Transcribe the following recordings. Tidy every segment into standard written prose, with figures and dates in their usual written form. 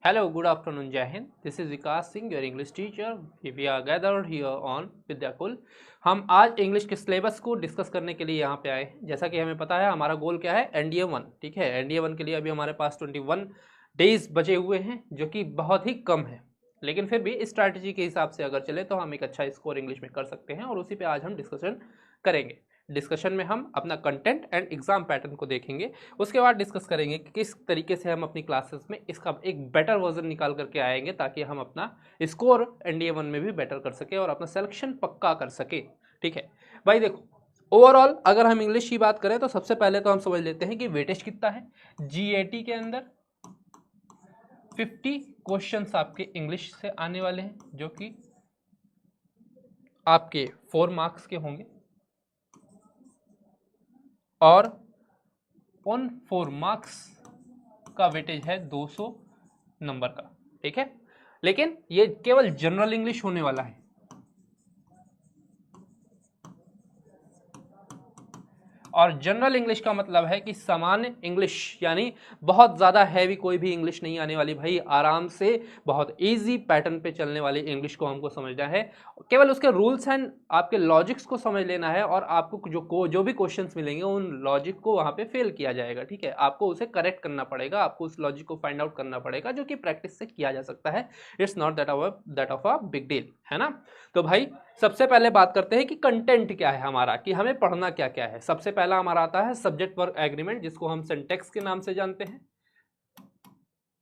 Hello, good afternoon, Jai Hind. This is Vikas Singh, your English teacher. We are gathered here on Vidyakul. हम आज English के syllabus को discuss करने के लिए यहाँ पे आए. जैसा कि हमें पता है हमारा गोल क्या है, NDA 1. ठीक है, NDA 1 के लिए अभी हमारे पास 21 डेज बचे हुए हैं, जो कि बहुत ही कम है. लेकिन फिर भी स्ट्रैटेजी के हिसाब से अगर चले तो हम एक अच्छा स्कोर इंग्लिश में कर सकते हैं, और उसी पे आज हम डिस्कशन करेंगे. डिस्कशन में हम अपना कंटेंट एंड एग्जाम पैटर्न को देखेंगे. उसके बाद डिस्कस करेंगे कि किस तरीके से हम अपनी क्लासेस में इसका एक बेटर वर्जन निकाल करके आएंगे, ताकि हम अपना स्कोर NDA 1 में भी बेटर कर सके और अपना सिलेक्शन पक्का कर सके. ठीक है भाई, देखो ओवरऑल अगर हम इंग्लिश की बात करें तो सबसे पहले तो हम समझ लेते हैं कि वेटेज कितना है. GAT के अंदर 50 क्वेश्चंस आपके इंग्लिश से आने वाले हैं, जो कि आपके 4 मार्क्स के होंगे, और उन 4 मार्क्स का वेटेज है 200 नंबर का. ठीक है, लेकिन ये केवल जनरल इंग्लिश होने वाला है. और जनरल इंग्लिश का मतलब है कि सामान्य इंग्लिश, यानी बहुत ज़्यादा हैवी कोई भी इंग्लिश नहीं आने वाली भाई. आराम से बहुत इजी पैटर्न पे चलने वाली इंग्लिश को हमको समझना है. केवल उसके रूल्स एंड आपके लॉजिक्स को समझ लेना है, और आपको जो भी क्वेश्चंस मिलेंगे उन लॉजिक को वहाँ पे फेल किया जाएगा. ठीक है, आपको उसे करेक्ट करना पड़ेगा, आपको उस लॉजिक को फाइंड आउट करना पड़ेगा, जो कि प्रैक्टिस से किया जा सकता है. It's not that of a big deal, है ना. तो भाई सबसे पहले बात करते हैं कि कंटेंट क्या है हमारा, कि हमें पढ़ना क्या क्या है. सबसे पहला हमारा आता है सब्जेक्ट वर्ब एग्रीमेंट, जिसको हम सिंटैक्स के नाम से जानते हैं.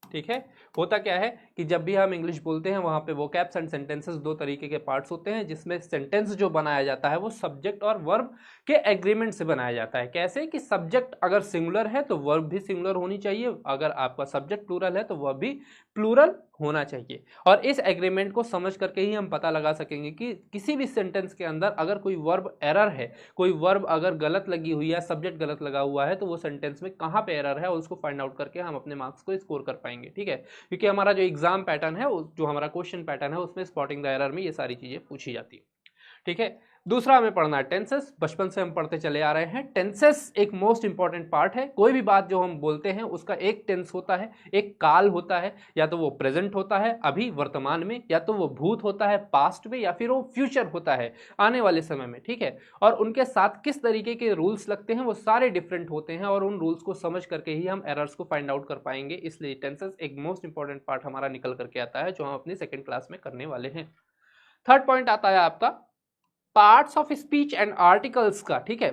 ठीक है, होता क्या है कि जब भी हम इंग्लिश बोलते हैं वहां पे वोकैब्स एंड सेंटेंसेस दो तरीके के पार्ट्स होते हैं, जिसमें सेंटेंस जो बनाया जाता है वो सब्जेक्ट और वर्ब के एग्रीमेंट से बनाया जाता है. कैसे कि सब्जेक्ट अगर सिंगुलर है तो वर्ब भी सिंगुलर होनी चाहिए, अगर आपका सब्जेक्ट प्लूरल है तो वर्ब भी प्लूरल होना चाहिए. और इस एग्रीमेंट को समझ करके ही हम पता लगा सकेंगे कि किसी भी सेंटेंस के अंदर अगर कोई वर्ब एरर है, कोई वर्ब अगर गलत लगी हुई है, सब्जेक्ट गलत लगा हुआ है, तो वो सेंटेंस में कहाँ पे एरर है, उसको फाइंड आउट करके हम अपने मार्क्स को स्कोर कर पाएंगे. ठीक है, क्योंकि हमारा जो एग्जाम पैटर्न है, जो हमारा क्वेश्चन पैटर्न है, उसमें स्पॉटिंग द एरर में ये सारी चीजें पूछी जाती है. ठीक है, दूसरा हमें पढ़ना है टेंसेस. बचपन से हम पढ़ते चले आ रहे हैं. टेंसेस एक मोस्ट इंपॉर्टेंट पार्ट है. कोई भी बात जो हम बोलते हैं उसका एक टेंस होता है, एक काल होता है. या तो वो प्रेजेंट होता है अभी वर्तमान में, या तो वो भूत होता है पास्ट में, या फिर वो फ्यूचर होता है आने वाले समय में. ठीक है, और उनके साथ किस तरीके के रूल्स लगते हैं वो सारे डिफरेंट होते हैं, और उन रूल्स को समझ करके ही हम एरर्स को फाइंड आउट कर पाएंगे. इसलिए टेंसेस एक मोस्ट इंपॉर्टेंट पार्ट हमारा निकल करके आता है, जो हम अपनी सेकेंड क्लास में करने वाले हैं. थर्ड पॉइंट आता है आपका parts of speech and articles का. ठीक है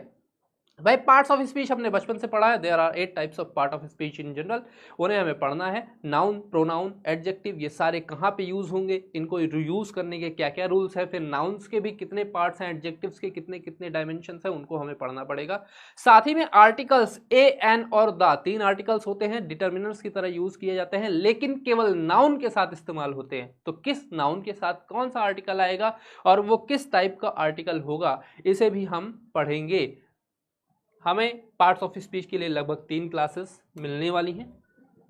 भाई, पार्ट्स ऑफ स्पीच हमने बचपन से पढ़ा है. There are 8 types of part of speech in general. उन्हें हमें पढ़ना है. नाउन, प्रोनाउन, एडजेक्टिव, ये सारे कहाँ पे यूज होंगे, इनको रीयूज करने के क्या क्या रूल्स है, फिर नाउन्स के भी कितने पार्ट्स हैं, एडजेक्टिव्स के कितने कितने डायमेंशंस हैं, उनको हमें पढ़ना पड़ेगा. साथ ही में आर्टिकल्स ए, एन और द, 3 आर्टिकल्स होते हैं, डिटर्मिनर्स की तरह यूज किए जाते हैं, लेकिन केवल नाउन के साथ इस्तेमाल होते हैं. तो किस नाउन के साथ कौन सा आर्टिकल आएगा और वो किस टाइप का आर्टिकल होगा, इसे भी हम पढ़ेंगे. हमें पार्ट्स ऑफ स्पीच के लिए लगभग 3 क्लासेस मिलने वाली हैं.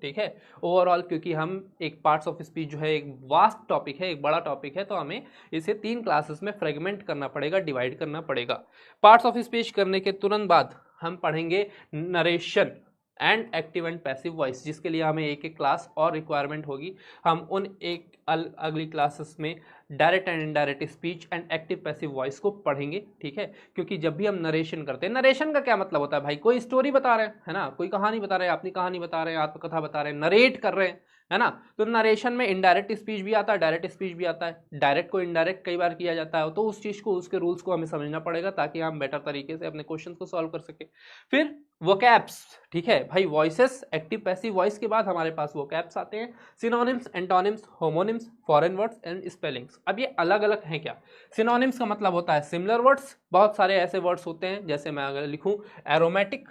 ठीक है, ओवरऑल क्योंकि हम एक पार्ट्स ऑफ स्पीच जो है एक वास्ट टॉपिक है, एक बड़ा टॉपिक है, तो हमें इसे 3 क्लासेस में फ्रेगमेंट करना पड़ेगा, डिवाइड करना पड़ेगा. पार्ट्स ऑफ स्पीच करने के तुरंत बाद हम पढ़ेंगे narration and active and passive voice, जिसके लिए हमें एक एक क्लास और रिक्वायरमेंट होगी. हम उन एक अगली क्लासेस में direct and indirect speech and active passive voice को पढ़ेंगे. ठीक है, क्योंकि जब भी हम नरेशन करते हैं, नरेशन का क्या मतलब होता है भाई, कोई स्टोरी बता रहे हैं, है ना, कोई कहानी बता रहे हैं, अपनी कहानी बता रहे हैं, आत्मकथा बता रहे हैं, नरेट कर रहे हैं, है ना. तो नरेशन में इनडायरेक्ट स्पीच भी आता है, डायरेक्ट स्पीच भी आता है. डायरेक्ट को इनडायरेक्ट कई बार किया जाता है, तो उस चीज को, उसके रूल्स को हमें समझना पड़ेगा, ताकि हम बेटर तरीके से अपने क्वेश्चन को सॉल्व कर सके. फिर वोकैब्स. ठीक है भाई, वॉइसेस, एक्टिव पैसिव वॉइस के बाद हमारे पास वोकैब्स आते हैं. Synonyms, antonyms, homonyms, foreign words and spellings. अब ये अलग अलग हैं क्या. सिनोनिम्स का मतलब होता है सिमिलर वर्ड्स. बहुत सारे ऐसे वर्ड्स होते हैं, जैसे मैं अगर लिखूं एरोमेटिक,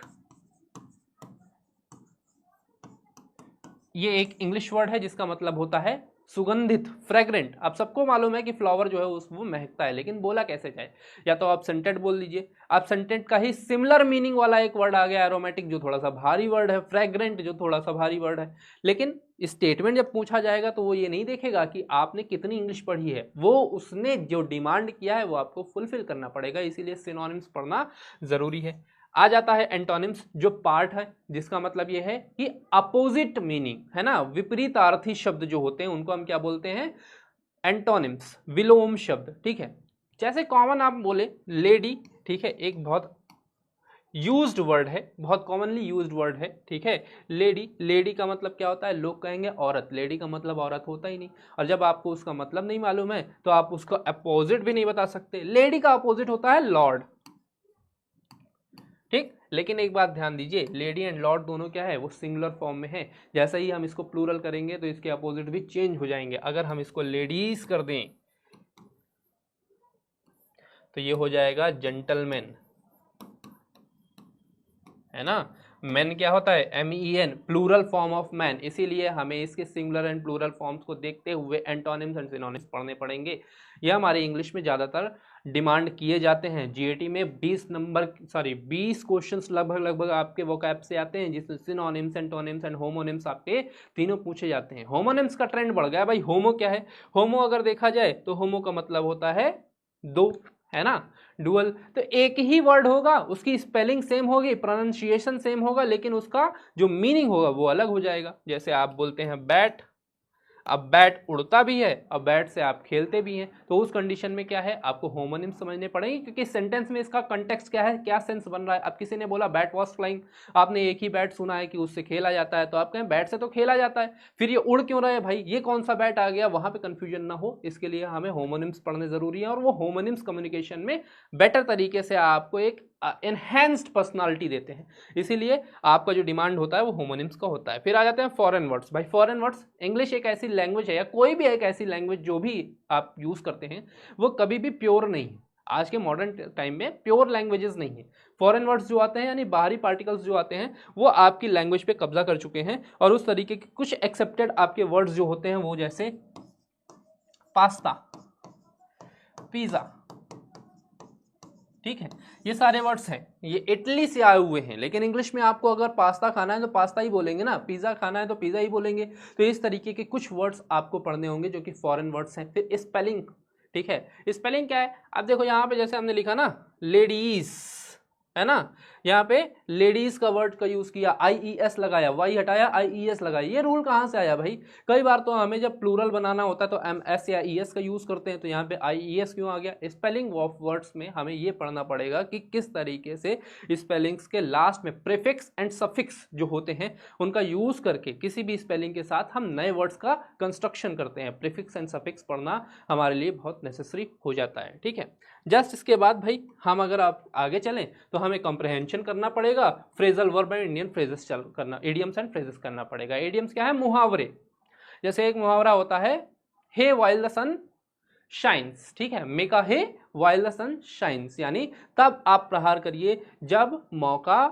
ये एक इंग्लिश वर्ड है जिसका मतलब होता है सुगंधित, फ्रेग्रेंट. आप सबको मालूम है कि फ्लावर जो है वो महकता है, लेकिन बोला कैसे जाए. या तो आप सेंटेड बोल लीजिए. आप सेंटेड का ही सिमिलर मीनिंग वाला एक वर्ड आ गया एरोमेटिक, जो थोड़ा सा भारी वर्ड है, फ्रेग्रेंट जो थोड़ा सा भारी वर्ड है. लेकिन स्टेटमेंट जब पूछा जाएगा तो वो ये नहीं देखेगा कि आपने कितनी इंग्लिश पढ़ी है, वो उसने जो डिमांड किया है वो आपको फुलफिल करना पड़ेगा. इसीलिए सिनोनिम्स पढ़ना जरूरी है. आ जाता है एंटोनिम्स, जो पार्ट है जिसका मतलब ये है कि अपोजिट मीनिंग है ना, विपरीतार्थी शब्द जो होते हैं उनको हम क्या बोलते हैं, एंटोनिम्स, विलोम शब्द। ठीक है, जैसे कॉमन आप बोले लेडी, ठीक है, एक बहुत यूज्ड वर्ड है, बहुत कॉमनली यूज्ड वर्ड है। ठीक है, लेडी, लेडी का मतलब क्या होता है, लोग कहेंगे औरत, लेडी का मतलब औरत होता ही नहीं, और जब आपको उसका मतलब नहीं मालूम है तो आप उसका अपोजिट भी नहीं बता सकते। लेडी का अपोजिट होता है लॉर्ड। ठीक, लेकिन एक बात ध्यान दीजिए, लेडी एंड लॉर्ड दोनों क्या है, वो सिंगुलर फॉर्म में है। जैसे ही हम इसको प्लूरल करेंगे तो इसके अपोजिट भी चेंज हो जाएंगे। अगर हम इसको लेडीज कर दें तो ये हो जाएगा जेंटलमैन, है ना। मैन क्या होता है, MEN, plural form of man. इसीलिए हमें इसके सिंगुलर एंड प्लूरल फॉर्म्स को देखते हुए एंटोनिम्स एंड सिनोनिम्स पढ़ने पड़ेंगे। यह हमारे इंग्लिश में ज़्यादातर डिमांड किए जाते हैं। GAT में 20 क्वेश्चंस लगभग आपके वोकैब से आते हैं, जिसमें सिनोनिम्स, एंटोनिम्स एंड होमोनिम्स आपके तीनों पूछे जाते हैं। होमोनिम्स का ट्रेंड बढ़ गया भाई। होमो क्या है, होमो अगर देखा जाए तो होमो का मतलब होता है दो, है ना, डुअल। तो एक ही वर्ड होगा, उसकी स्पेलिंग सेम होगी, प्रोनाउंसिएशन सेम होगा, लेकिन उसका जो मीनिंग होगा वो अलग हो जाएगा। जैसे आप बोलते हैं बैट, अब बैट उड़ता भी है और बैट से आप खेलते भी हैं, तो उस कंडीशन में क्या है, आपको होमोनिम समझने पड़ेंगे, क्योंकि सेंटेंस में इसका कंटेक्स्ट क्या है, क्या सेंस बन रहा है। अब किसी ने बोला बैट वॉज फ्लाइंग, आपने एक ही बैट सुना है कि उससे खेला जाता है, तो आप कहें बैट से तो खेला जाता है, फिर ये उड़ क्यों रहा है भाई, ये कौन सा बैट आ गया, वहां पे कंफ्यूजन ना हो, इसके लिए हमें होमोनिम्स पढ़ने जरूरी है। और वो होमोनिम्स कम्युनिकेशन में बेटर तरीके से आपको एक एनहेंस्ड पर्सनालिटी देते हैं, इसीलिए आपका जो डिमांड होता है वो होमोनिम्स का होता है। फिर आ जाते हैं फॉरेन वर्ड्स। भाई फॉरेन वर्ड्स, इंग्लिश एक ऐसी लैंग्वेज है, या कोई भी एक ऐसी लैंग्वेज जो भी आप यूज करते हैं वो कभी भी प्योर नहीं है। आज के मॉडर्न टाइम में प्योर लैंग्वेजेस नहीं है। फॉरेन वर्ड्स जो आते हैं, यानी बाहरी पार्टिकल्स जो आते हैं, वो आपकी लैंग्वेज पे कब्जा कर चुके हैं, और उस तरीके के कुछ एक्सेप्टेड आपके वर्ड्स जो होते हैं वो जैसे पास्ता, पिज्जा, ठीक है, ये सारे वर्ड्स हैं, ये इटली से आए हुए हैं, लेकिन इंग्लिश में आपको अगर पास्ता खाना है तो पास्ता ही बोलेंगे ना, पिज़्ज़ा खाना है तो पिज़्ज़ा ही बोलेंगे। तो इस तरीके के कुछ वर्ड्स आपको पढ़ने होंगे जो कि फॉरेन वर्ड्स हैं। फिर स्पेलिंग, ठीक है, स्पेलिंग क्या है, अब देखो यहाँ पे जैसे हमने लिखा ना लेडीज, है ना, यहाँ पे लेडीज का वर्ड का यूज किया, IES लगाया, वाई हटाया IES लगाया, ये रूल कहाँ से आया भाई। कई बार तो हमें जब प्लूरल बनाना होता है तो MS या ES का यूज करते हैं, तो यहाँ पे IES क्यों आ गया। स्पेलिंग ऑफ वर्ड्स में हमें ये पढ़ना पड़ेगा कि किस तरीके से स्पेलिंग्स के लास्ट में प्रीफिक्स एंड सफिक्स जो होते हैं उनका यूज करके किसी भी स्पेलिंग के साथ हम नए वर्ड्स का कंस्ट्रक्शन करते हैं। प्रीफिक्स एंड सफिक्स पढ़ना हमारे लिए बहुत नेसेसरी हो जाता है। ठीक है, जस्ट इसके बाद भाई हम अगर आप आगे चलें तो हमें कंप्रहेंशन करना पड़ेगा, phrasal verb and Indian phrases करना, इडियम्स एंड फ्रेजेस करना पड़ेगा। इडियम्स क्या है, मुहावरे। जैसे एक मुहावरा होता है hay while the sun shines, ठीक है, make a hay while the sun shines, यानी तब आप प्रहार करिए जब मौका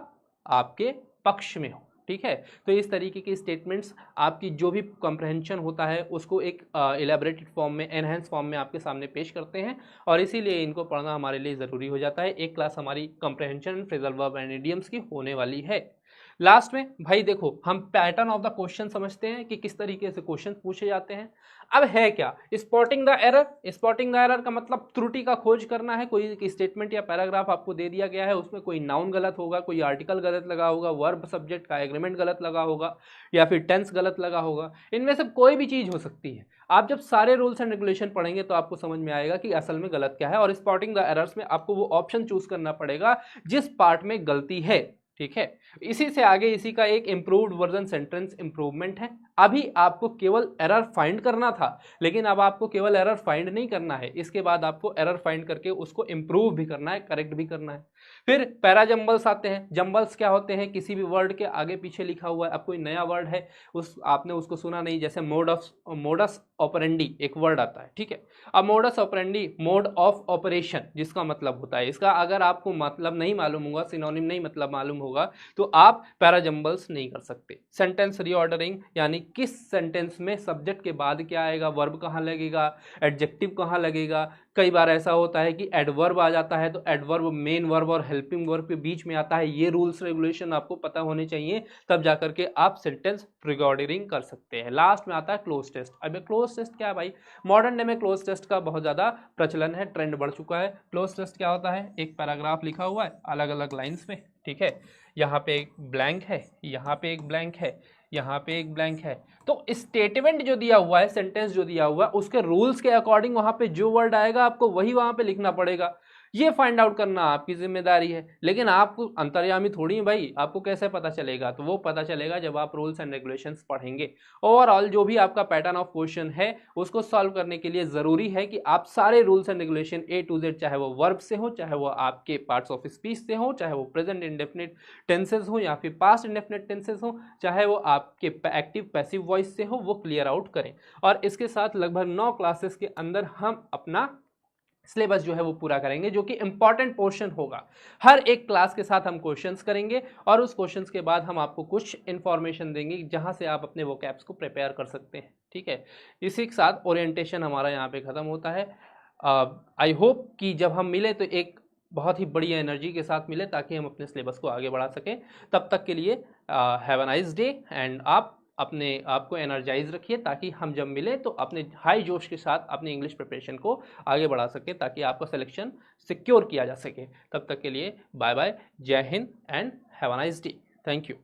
आपके पक्ष में हो। ठीक है, तो इस तरीके की स्टेटमेंट्स आपकी जो भी कंप्रहेंशन होता है उसको एक इलेबरेटेड फॉर्म में, एनहेंस फॉर्म में आपके सामने पेश करते हैं, और इसीलिए इनको पढ़ना हमारे लिए ज़रूरी हो जाता है। एक क्लास हमारी comprehension, phrasal verb and idioms की होने वाली है। लास्ट में भाई देखो, हम पैटर्न ऑफ द क्वेश्चन समझते हैं कि किस तरीके से क्वेश्चन पूछे जाते हैं। अब है क्या spotting the error. Spotting the error का मतलब त्रुटि का खोज करना है। कोई स्टेटमेंट या पैराग्राफ आपको दे दिया गया है, उसमें कोई नाउन गलत होगा, कोई आर्टिकल गलत लगा होगा, वर्ब सब्जेक्ट का एग्रीमेंट गलत लगा होगा, या फिर टेंस गलत लगा होगा, इनमें से कोई भी चीज़ हो सकती है। आप जब सारे रूल्स एंड रेगुलेशन पढ़ेंगे तो आपको समझ में आएगा कि असल में गलत क्या है, और स्पॉटिंग द एरर्स में आपको वो ऑप्शन चूज करना पड़ेगा जिस पार्ट में गलती है। ठीक है, इसी से आगे इसी का एक इम्प्रूव्ड वर्जन सेंटेंस इंप्रूवमेंट है। अभी आपको केवल एरर फाइंड करना था, लेकिन अब आपको केवल एरर फाइंड नहीं करना है, इसके बाद आपको एरर फाइंड करके उसको इम्प्रूव भी करना है, करेक्ट भी करना है। फिर पैरा जंबल्स आते हैं। जंबल्स क्या होते हैं, किसी भी वर्ड के आगे पीछे लिखा हुआ है, अब कोई नया वर्ड है, आपने उसको सुना नहीं, जैसे मोडस ऑपरेंडी एक वर्ड आता है। ठीक है, अब modus operandi mode of operation जिसका मतलब होता है, इसका अगर आपको मतलब नहीं मालूम होगा, सिनोनिम नहीं मतलब मालूम होगा, तो आप पैराजंबल्स नहीं कर सकते। सेंटेंस रीऑर्डरिंग, यानी किस सेंटेंस में सब्जेक्ट के बाद क्या आएगा, वर्ब कहाँ लगेगा, एडजेक्टिव कहाँ लगेगा। कई बार ऐसा होता है कि एडवर्ब आ जाता है, तो एडवर्ब मेन वर्ब और हेल्पिंग वर्ब के बीच में आता है। ये रूल्स रेगुलेशन आपको पता होने चाहिए, तब जाकर के आप सेंटेंस रीऑर्डरिंग कर सकते हैं। लास्ट में आता है क्लोज टेस्ट। अब ये क्लोज टेस्ट क्या है भाई, मॉडर्न डे में क्लोज टेस्ट का बहुत ज़्यादा प्रचलन है, ट्रेंड बढ़ चुका है। क्लोज टेस्ट क्या होता है, एक पैराग्राफ लिखा हुआ है अलग अलग लाइन्स में, ठीक है, यहाँ पे एक ब्लैंक है, यहाँ पे एक ब्लैंक है, यहाँ पे एक ब्लैंक है। तो स्टेटमेंट जो दिया हुआ है, सेंटेंस जो दिया हुआ है, उसके रूल्स के अकॉर्डिंग वहां पे जो वर्ड आएगा आपको वही वहां पे लिखना पड़ेगा। ये फाइंड आउट करना आपकी जिम्मेदारी है। लेकिन आप अंतर्यामी थोड़ी हैं भाई, आपको कैसे पता चलेगा? तो वो पता चलेगा जब आप रूल्स एंड रेगुलेशंस पढ़ेंगे। ओवरऑल जो भी आपका पैटर्न ऑफ क्वेश्चन है उसको सॉल्व करने के लिए जरूरी है कि आप सारे rules and regulation A to Z, चाहे वो वर्ब से हो, चाहे वो आपके पार्ट्स ऑफ स्पीच से हो, चाहे वो प्रेजेंट इंडेफिनिट टेंसेस हो या फिर पास्ट इंडेफिनिट टेंसेस हो, चाहे वो आपके एक्टिव पैसिव वॉइस से हो, वो क्लियर आउट करें। और इसके साथ लगभग 9 क्लासेस के अंदर हम अपना सिलेबस जो है वो पूरा करेंगे, जो कि इंपॉर्टेंट पोर्शन होगा। हर एक क्लास के साथ हम क्वेश्चंस करेंगे और उस क्वेश्चंस के बाद हम आपको कुछ इंफॉर्मेशन देंगे जहां से आप अपने वोकैब्स को प्रिपेयर कर सकते हैं। ठीक है, इसी के साथ ओरिएंटेशन हमारा यहाँ पे ख़त्म होता है। आई होप कि जब हम मिले तो एक बहुत ही बड़ी एनर्जी के साथ मिले ताकि हम अपने सिलेबस को आगे बढ़ा सकें। तब तक के लिए have a nice day and आप अपने आप को एनर्जाइज रखिए ताकि हम जब मिले तो अपने हाई जोश के साथ अपनी इंग्लिश प्रिपरेशन को आगे बढ़ा सके ताकि आपका सिलेक्शन सिक्योर किया जा सके। तब तक के लिए बाय बाय, जय Hind and have a nice day. Thank you.